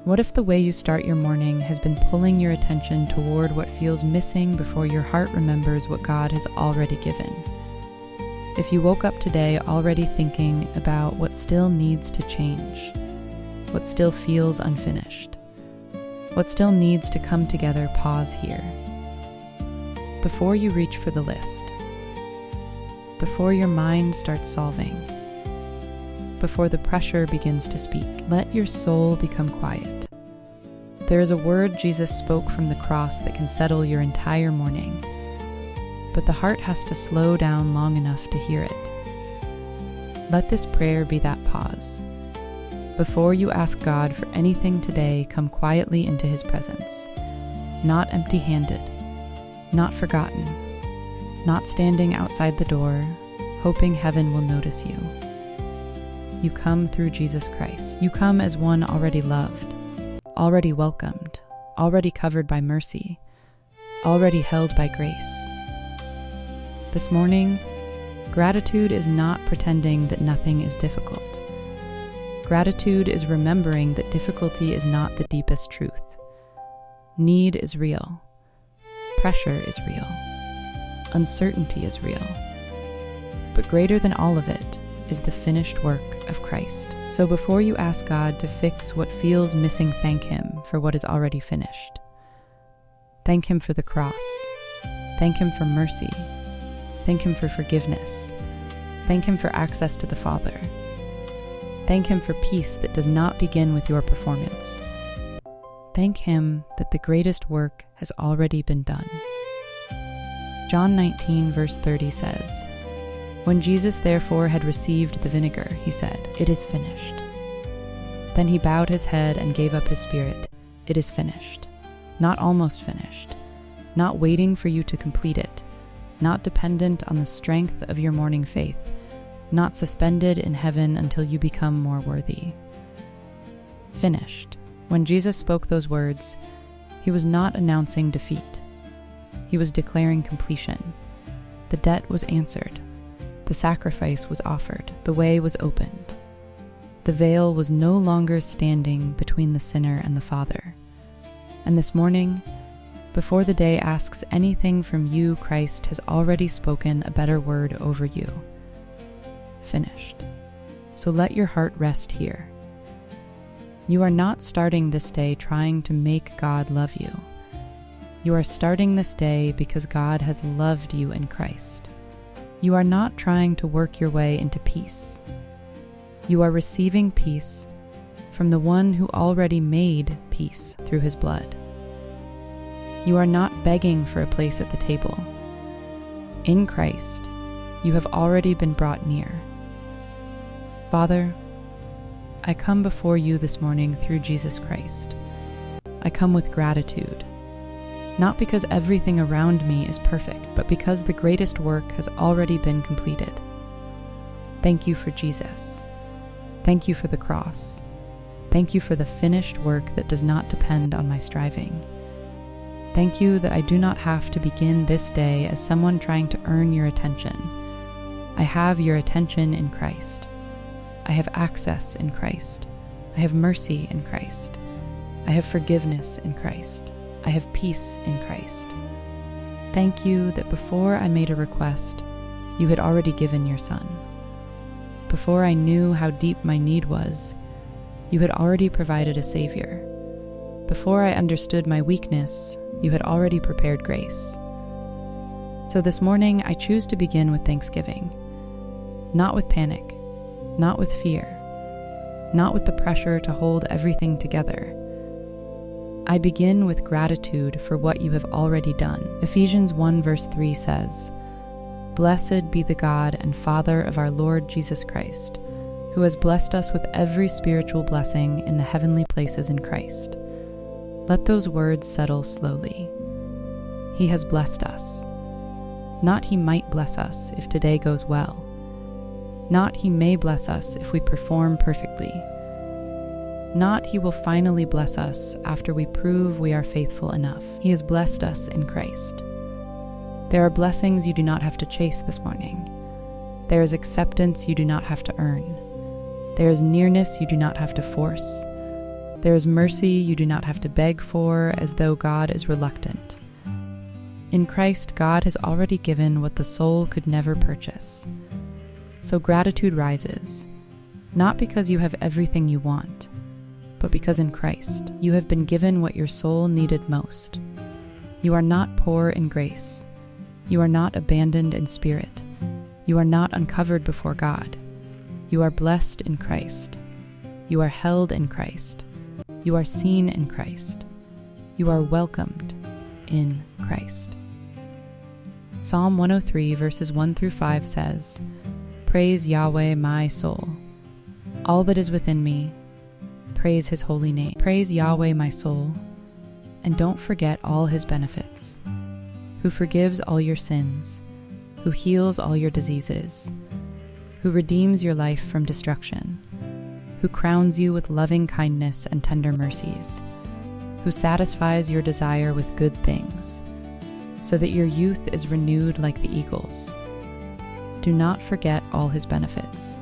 What if the way you start your morning has been pulling your attention toward what feels missing before your heart remembers what God has already given? If you woke up today already thinking about what still needs to change, what still feels unfinished, what still needs to come together, pause here. Before you reach for the list, before your mind starts solving, before the pressure begins to speak, let your soul become quiet. There is a word Jesus spoke from the cross that can settle your entire morning, but the heart has to slow down long enough to hear it. Let this prayer be that pause. Before you ask God for anything today, come quietly into His presence, not empty-handed, not forgotten, not standing outside the door, hoping heaven will notice you. You come through Jesus Christ. You come as one already loved, already welcomed, already covered by mercy, already held by grace. This morning, gratitude is not pretending that nothing is difficult. Gratitude is remembering that difficulty is not the deepest truth. Need is real. Pressure is real. Uncertainty is real. But greater than all of it is the finished work of Christ. So before you ask God to fix what feels missing, thank Him for what is already finished. Thank Him for the cross. Thank Him for mercy. Thank Him for forgiveness. Thank Him for access to the Father. Thank Him for peace that does not begin with your performance. Thank Him that the greatest work has already been done. John 19, verse 30 says, "When Jesus therefore had received the vinegar, He said, 'It is finished.' Then He bowed His head and gave up His spirit. It is finished. Not almost finished. Not waiting for you to complete it. Not dependent on the strength of your morning faith. Not suspended in heaven until you become more worthy. Finished." When Jesus spoke those words, He was not announcing defeat. He was declaring completion. The debt was answered. The sacrifice was offered. The way was opened. The veil was no longer standing between the sinner and the Father. And this morning, before the day asks anything from you, Christ has already spoken a better word over you. Finished. So let your heart rest here. You are not starting this day trying to make God love you. You are starting this day because God has loved you in Christ. You are not trying to work your way into peace. You are receiving peace from the one who already made peace through His blood. You are not begging for a place at the table. In Christ, you have already been brought near. Father, I come before you this morning through Jesus Christ. I come with gratitude, not because everything around me is perfect, but because the greatest work has already been completed. Thank you for Jesus. Thank you for the cross. Thank you for the finished work that does not depend on my striving. Thank you that I do not have to begin this day as someone trying to earn your attention. I have your attention in Christ. I have access in Christ. I have mercy in Christ. I have forgiveness in Christ. I have peace in Christ. Thank you that before I made a request, you had already given your Son. Before I knew how deep my need was, you had already provided a Savior. Before I understood my weakness, you had already prepared grace. So this morning, I choose to begin with thanksgiving, not with panic, not with fear, not with the pressure to hold everything together. I begin with gratitude for what you have already done. Ephesians 1 verse 3 says, "Blessed be the God and Father of our Lord Jesus Christ, who has blessed us with every spiritual blessing in the heavenly places in Christ." Let those words settle slowly. He has blessed us. Not He might bless us if today goes well. Not He may bless us if we perform perfectly. Not He will finally bless us after we prove we are faithful enough. He has blessed us in Christ. There are blessings you do not have to chase this morning. There is acceptance you do not have to earn. There is nearness you do not have to force. There is mercy you do not have to beg for as though God is reluctant. In Christ, God has already given what the soul could never purchase. So gratitude rises, not because you have everything you want, but because in Christ you have been given what your soul needed most. You are not poor in grace. You are not abandoned in spirit. You are not uncovered before God. You are blessed in Christ. You are held in Christ. You are seen in Christ. You are welcomed in Christ. Psalm 103 verses 1 through 5 says, "Praise Yahweh, my soul. All that is within me, praise his holy name. Praise Yahweh, my soul, and don't forget all his benefits, who forgives all your sins, who heals all your diseases, who redeems your life from destruction, who crowns you with loving kindness and tender mercies, who satisfies your desire with good things, so that your youth is renewed like the eagles. Do not forget all his benefits."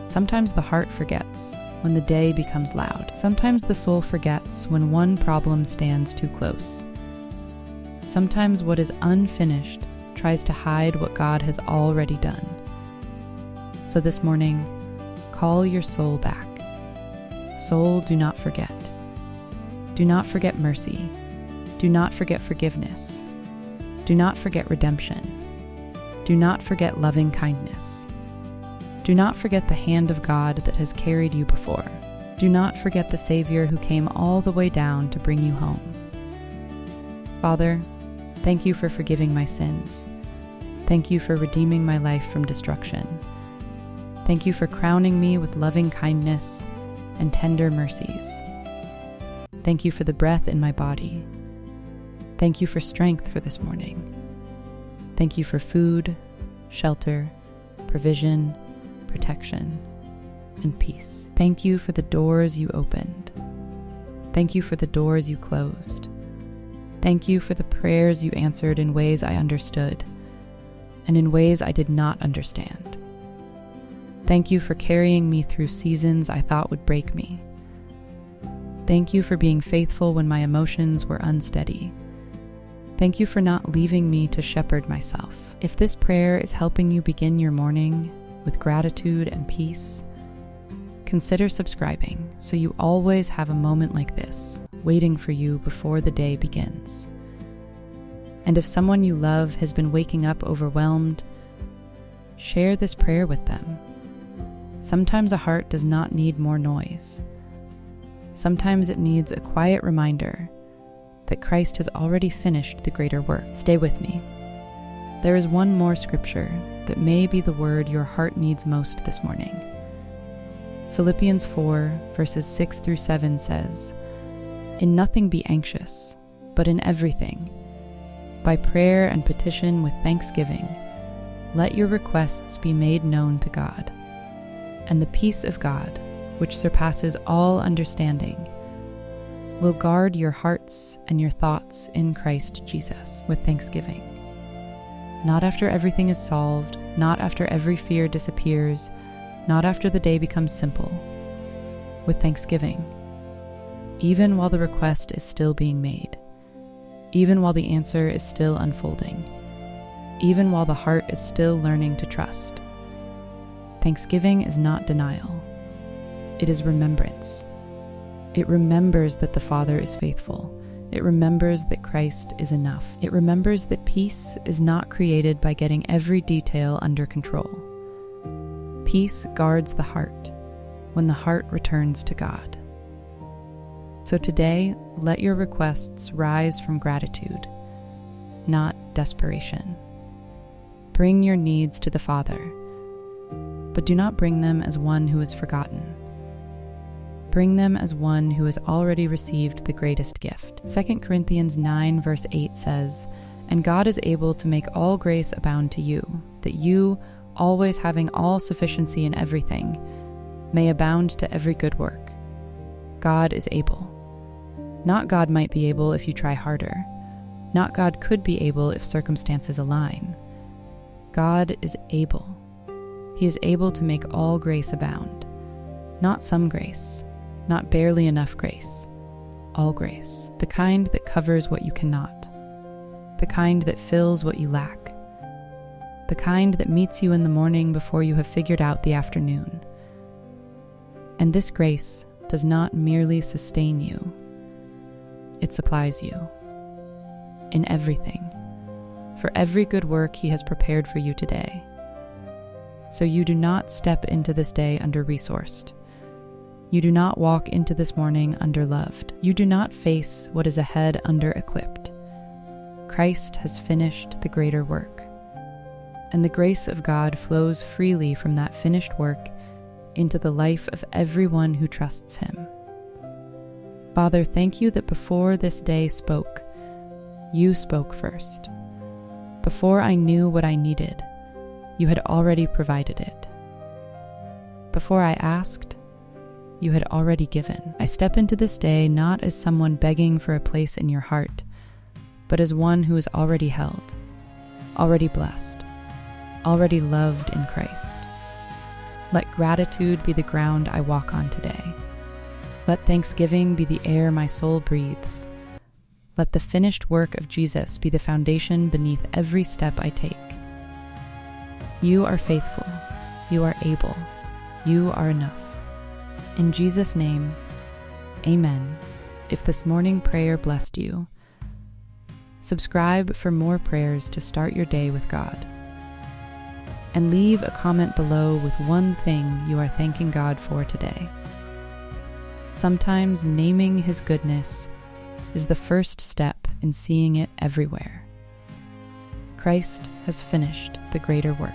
Sometimes the heart forgets when the day becomes loud. Sometimes the soul forgets when one problem stands too close. Sometimes what is unfinished tries to hide what God has already done. So this morning, call your soul back. Soul, do not forget. Do not forget mercy. Do not forget forgiveness. Do not forget redemption. Do not forget loving kindness. Do not forget the hand of God that has carried you before. Do not forget the Savior who came all the way down to bring you home. Father, thank you for forgiving my sins. Thank you for redeeming my life from destruction. Thank you for crowning me with loving kindness and tender mercies. Thank you for the breath in my body. Thank you for strength for this morning. Thank you for food, shelter, provision, protection, and peace. Thank you for the doors you opened. Thank you for the doors you closed. Thank you for the prayers you answered in ways I understood and in ways I did not understand. Thank you for carrying me through seasons I thought would break me. Thank you for being faithful when my emotions were unsteady. Thank you for not leaving me to shepherd myself. If this prayer is helping you begin your morning with gratitude and peace, consider subscribing so you always have a moment like this waiting for you before the day begins. And if someone you love has been waking up overwhelmed, share this prayer with them. Sometimes a heart does not need more noise. Sometimes it needs a quiet reminder that Christ has already finished the greater work. Stay with me. There is one more scripture that may be the word your heart needs most this morning. Philippians 4, verses 6 through 7 says, "In nothing be anxious, but in everything, by prayer and petition with thanksgiving, let your requests be made known to God. And the peace of God, which surpasses all understanding, will guard your hearts and your thoughts in Christ Jesus with thanksgiving." Not after everything is solved, not after every fear disappears, not after the day becomes simple. With thanksgiving, even while the request is still being made, even while the answer is still unfolding, even while the heart is still learning to trust. Thanksgiving is not denial. It is remembrance. It remembers that the Father is faithful. It remembers that Christ is enough. It remembers that peace is not created by getting every detail under control. Peace guards the heart when the heart returns to God. So today, let your requests rise from gratitude, not desperation. Bring your needs to the Father, but do not bring them as one who is forgotten. Bring them as one who has already received the greatest gift. 2 Corinthians 9 verse 8 says, "And God is able to make all grace abound to you, that you, always having all sufficiency in everything, may abound to every good work." God is able. Not God might be able if you try harder. Not God could be able if circumstances align. God is able. He is able to make all grace abound. Not some grace, not barely enough grace, all grace, the kind that covers what you cannot, the kind that fills what you lack, the kind that meets you in the morning before you have figured out the afternoon. And this grace does not merely sustain you, it supplies you in everything, for every good work He has prepared for you today. So you do not step into this day under-resourced. You do not walk into this morning under-loved. You do not face what is ahead under-equipped. Christ has finished the greater work, and the grace of God flows freely from that finished work into the life of everyone who trusts Him. Father, thank you that before this day spoke, you spoke first. Before I knew what I needed, you had already provided it. Before I asked, you had already given. I step into this day not as someone begging for a place in your heart, but as one who is already held, already blessed, already loved in Christ. Let gratitude be the ground I walk on today. Let thanksgiving be the air my soul breathes. Let the finished work of Jesus be the foundation beneath every step I take. You are faithful. You are able. You are enough. In Jesus' name, amen. If this morning prayer blessed you, subscribe for more prayers to start your day with God. And leave a comment below with one thing you are thanking God for today. Sometimes naming His goodness is the first step in seeing it everywhere. Christ has finished the greater work.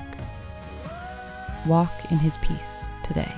Walk in His peace today.